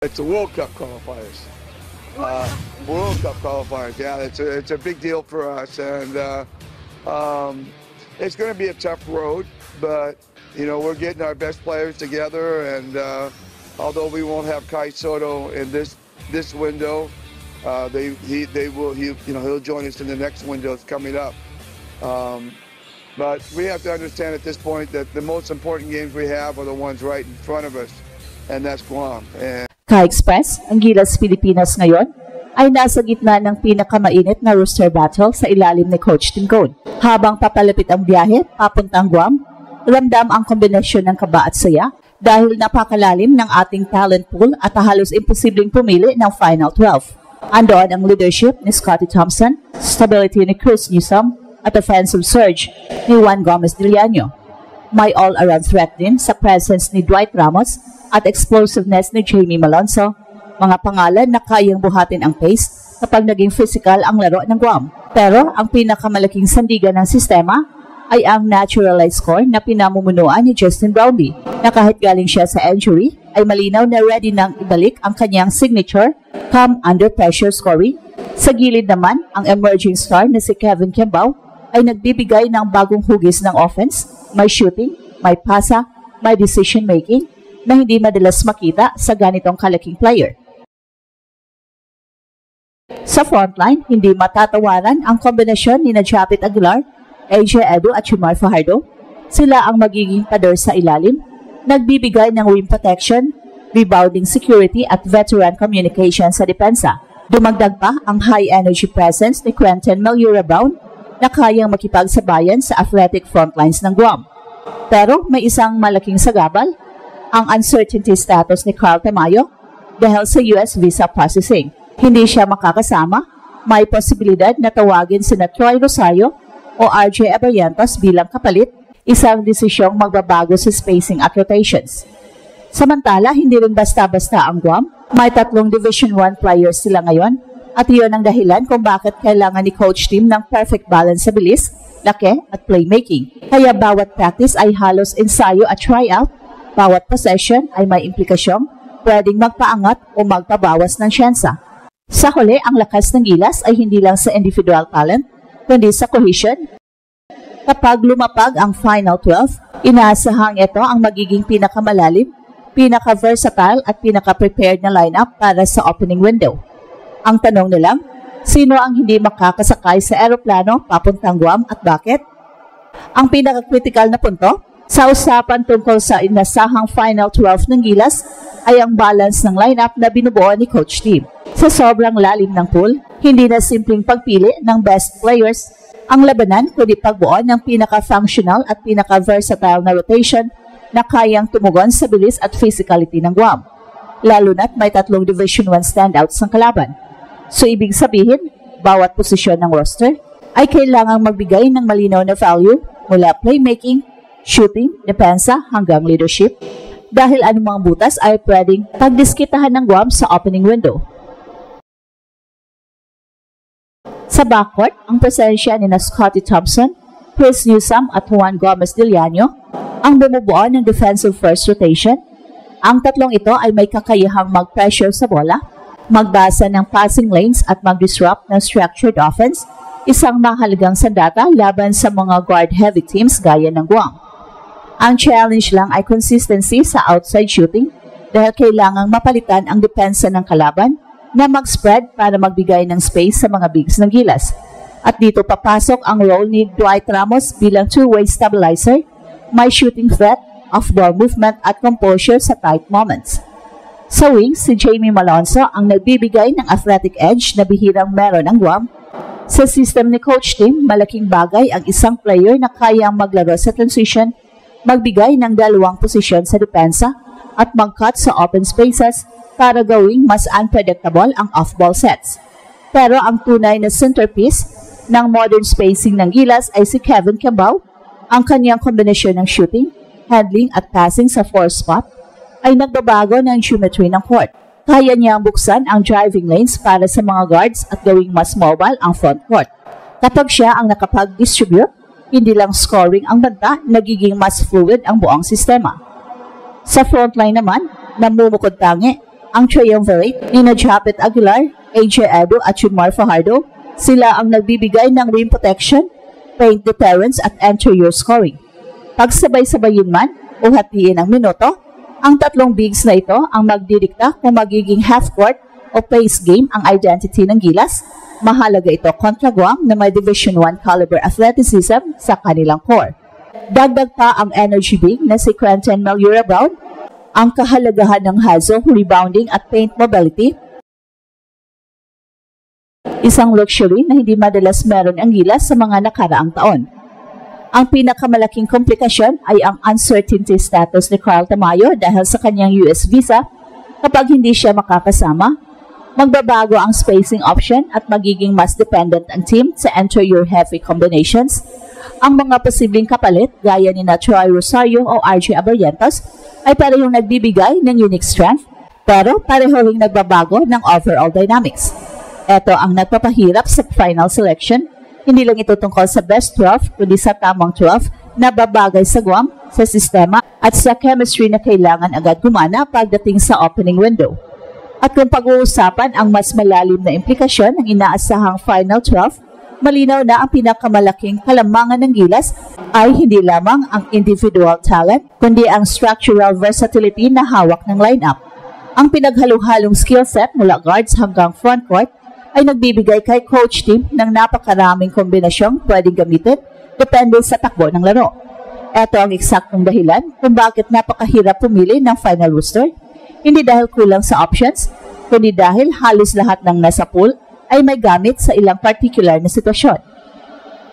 It's a World Cup qualifiers. World Cup qualifiers. Yeah, it's a big deal for us, and it's going to be a tough road, but we're getting our best players together, and although we won't have Kai Sotto in this window, he'll join us in the next window that's coming up. But we have to understand at this point that the most important games we have are the ones right in front of us, and that's Guam. Ka-Express, ang Gilas Pilipinas ngayon, ay nasa gitna ng pinakamainit na roster battle sa ilalim ni Coach Tim Cone. Habang papalapit ang biyahe papuntang Guam, ramdam ang kombinasyon ng kaba at saya dahil napakalalim ng ating talent pool at halos imposibleng pumili ng Final 12. Andoon ang leadership ni Scottie Thompson, stability ni Chris Newsome, at offensive surge ni Juan Gomez Diliano. May all-around threat din sa presence ni Dwight Ramos at explosiveness ni Jamie Malonzo, mga pangalan na kayang buhatin ang pace kapag naging physical ang laro ng Guam. Pero ang pinakamalaking sandigan ng sistema ay ang naturalized score na pinamumunuan ni Justin Brownlee, na kahit galing siya sa injury, ay malinaw na ready nang ibalik ang kanyang signature come under pressure scoring. Sa gilid naman, ang emerging star na si Kevin Kembao ay nagbibigay ng bagong hugis ng offense, may shooting, may pasa, may decision making, na hindi madalas makita sa ganitong kalaking player. Sa frontline, hindi matatawaran ang kombinasyon ni Japit Aguilar, AJ Edu at Jumar Fajardo. Sila ang magiging pader sa ilalim, nagbibigay ng rim protection, rebounding security at veteran communication sa depensa. Dumagdag pa ang high-energy presence ni Quentin Meliora Brown na kayang makipagsabayan sa athletic frontlines ng Guam. Pero may isang malaking sagabal, ang uncertainty status ni Carl Tamayo dahil sa US visa processing. Hindi siya makakasama, may posibilidad na tawagin sina Troy Rosario o RJ Abrillantes bilang kapalit, isang desisyong magbabago sa spacing at rotations. Samantala, hindi rin basta-basta ang Guam. May 3 Division I players sila ngayon at iyon ang dahilan kung bakit kailangan ni Coach Tim ng perfect balance sa bilis, laki at playmaking. Kaya bawat practice ay halos ensayo at tryout. Bawat possession ay may implikasyong pwedeng magpaangat o magpabawas ng syensa. Sa huli, ang lakas ng Gilas ay hindi lang sa individual talent, kundi sa cohesion. Kapag lumapag ang Final 12, inaasahang ito ang magiging pinakamalalim, pinaka-versatile at pinaka-prepared na lineup para sa opening window. Ang tanong nilang, sino ang hindi makakasakay sa eroplano papuntang Guam at bakit? Ang pinaka-critical na punto, sa usapan tungkol sa inasahang Final 12 ng Gilas ay ang balance ng lineup na binubuo ni Coach Tim. Sa sobrang lalim ng pool, hindi na simpleng pagpili ng best players ang labanan kundi pagbuo ng pinaka-functional at pinaka-versatile na rotation na kayang tumugon sa bilis at physicality ng Guam. Lalo na't may 3 Division I standouts ng kalaban. So ibig sabihin, bawat posisyon ng roster ay kailangang magbigay ng malinaw na value mula playmaking, shooting, depensa hanggang leadership dahil anumang butas ay pwedeng pagdiskitahan ng Guam sa opening window. Sa backcourt, ang presensya ni Scottie Thompson, Chris Newsome at Juan Gomez Diliano ang bumubuo ng defensive first rotation. Ang tatlong ito ay may kakayahang mag-pressure sa bola, magbasa ng passing lanes at mag-disrupt ng structured offense, isang mahalagang sandata laban sa mga guard-heavy teams gaya ng Guam. Ang challenge lang ay consistency sa outside shooting dahil kailangang mapalitan ang depensa ng kalaban na mag-spread para magbigay ng space sa mga bigs ng Gilas. At dito papasok ang role ni Dwight Ramos bilang two-way stabilizer, may shooting threat, off-ball movement at composure sa tight moments. Sa wings, si Jamie Malonzo ang nagbibigay ng athletic edge na bihirang meron ang Guam. Sa system ni Coach Tim, malaking bagay ang isang player na kayang maglaro sa transition, magbigay ng 2 posisyon sa depensa at mag-cut sa open spaces para gawing mas unpredictable ang off-ball sets. Pero ang tunay na centerpiece ng modern spacing ng Gilas ay si Kevin Kembao. Ang kanyang kombinasyon ng shooting, handling at passing sa 4 spot ay nagbabago ng geometry ng court. Kaya niyang buksan ang driving lanes para sa mga guards at gawing mas mobile ang front court. Kapag siya ang nakapag-distribute, hindi lang scoring ang banta, nagiging mas fluid ang buong sistema. Sa frontline naman, namumukod tangi Ang triumvirate ni Japet Aguilar, AJ Edu at Junmar Fajardo, sila ang nagbibigay ng rim protection, paint deterrence at anterior scoring. Pagsabay-sabayin man o hatiin ang minuto, ang tatlong bigs na ito ang magdidikta kung magiging half-court o pace game ang identity ng Gilas. Mahalaga ito kontra Guam na may Division I caliber athleticism sa kanilang core. Dagdag pa ang energy big na si Quentin Melura Brown, ang kahalagahan ng hustle, rebounding at paint mobility. Isang luxury na hindi madalas meron ang Gilas sa mga nakaraang taon. Ang pinakamalaking komplikasyon ay ang uncertainty status ni Carl Tamayo dahil sa kanyang US visa. Kapag hindi siya makakasama, magbabago ang spacing option at magiging mas dependent ang team sa anterior heavy combinations. Ang mga posibleng kapalit gaya ni Troy Rosario o RJ Abarrientos ay parehong nagbibigay ng unique strength pero pareho ring nagbabago ng overall dynamics. Ito ang nagpapahirap sa final selection. Hindi lang ito tungkol sa best 12 kundi sa tamang 12 na babagay sa Guam, sa sistema at sa chemistry na kailangan agad gumana pagdating sa opening window. At kung pag-uusapan ang mas malalim na implikasyon ng inaasahang Final 12, malinaw na ang pinakamalaking kalamangan ng Gilas ay hindi lamang ang individual talent, kundi ang structural versatility na hawak ng lineup. Ang pinaghalong-halong skill set mula guards hanggang frontcourt ay nagbibigay kay coach team ng napakaraming kombinasyong pwedeng gamitin depende sa takbo ng laro. Ito ang eksaktong dahilan kung bakit napakahirap pumili ng final roster. Hindi dahil kulang sa options, kundi dahil halos lahat ng nasa pool ay may gamit sa ilang particular na sitwasyon.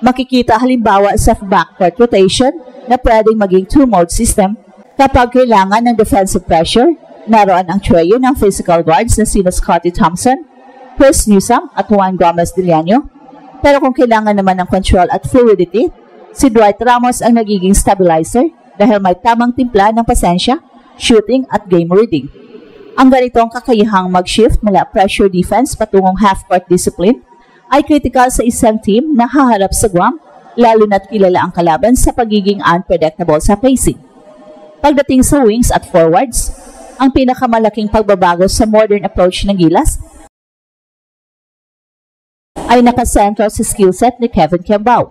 Makikita halimbawa sa backcourt rotation na pwedeng maging two-mode system. Kapag kailangan ng defensive pressure, naroon ang trio ng physical guards na sina Scottie Thompson, Chris Newsome at Juan Gomez Diliano. Pero kung kailangan naman ng control at fluidity, si Dwight Ramos ang nagiging stabilizer dahil may tamang timpla ng pasensya, shooting at game reading. Ang ganitong kakayahang mag-shift mula pressure defense patungong half-court discipline ay critical sa isang team na haharap sa Guam, lalo na't kilala ang kalaban sa pagiging unpredictable sa pacing. Pagdating sa wings at forwards, ang pinakamalaking pagbabago sa modern approach ng Gilas ay nakasentral sa skillset ni Kevin Kembao.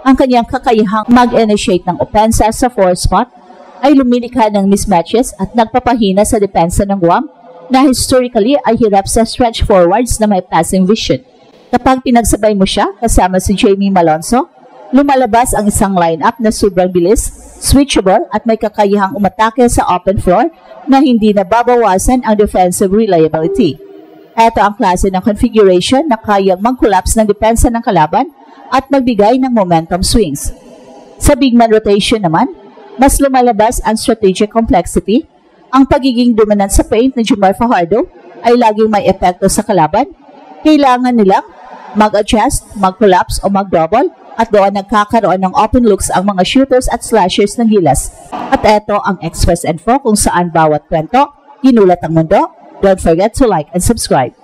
Ang kanyang kakayahang mag-initiate ng opensa sa 4 spot ay lumilikha ng mismatches at nagpapahina sa depensa ng Guam na historically ay hirap sa stretch forwards na may passing vision. Kapag pinagsabay mo siya kasama si Jamie Malonzo, lumalabas ang isang lineup na sobrang bilis, switchable at may kakayahang umatake sa open floor na hindi nababawasan ang defensive reliability. Ito ang klase ng configuration na kayang mag-collapse ng depensa ng kalaban at magbigay ng momentum swings. Sa big man rotation naman, mas lumalabas ang strategic complexity. Ang pagiging dominant sa paint ni Junmar Fajardo ay laging may epekto sa kalaban. Kailangan nilang mag-adjust, mag-collapse o mag-double at doon nagkakaroon ng open looks ang mga shooters at slashers ng Gilas. At ito ang Express Info kung saan bawat kwento, ginulat ang mundo. Don't forget to like and subscribe.